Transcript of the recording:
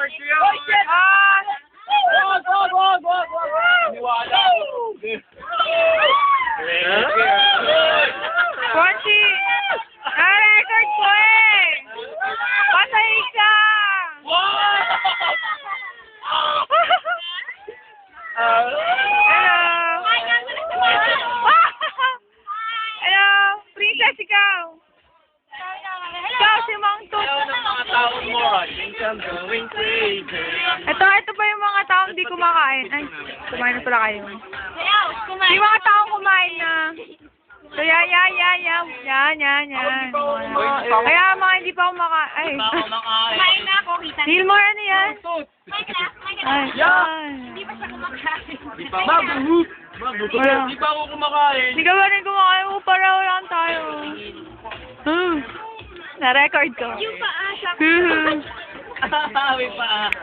record ko yun. Wag! Niwala. Konsi! Na-record ko eh! Patay ka! Hello! Hello! Princess, ikaw! Ikaw, si Mang Tut. Ayaw ng mga taong mo. Think I'm going crazy. Ito pa yung mga taong di kumakain. Ay, kumain na pala kayo. Yung mga taong kumain na. So, yan. Kaya mga hindi pa kumakain. Ay. Kumain na ako, kita. Silmore, ano yan? Ay, Hindi pa siya kumakain. Di pa ako kumakain. Hindi ka ba rin kumakain? Pareho lang tayo. Na-record ko. Yung paa siya. May paa.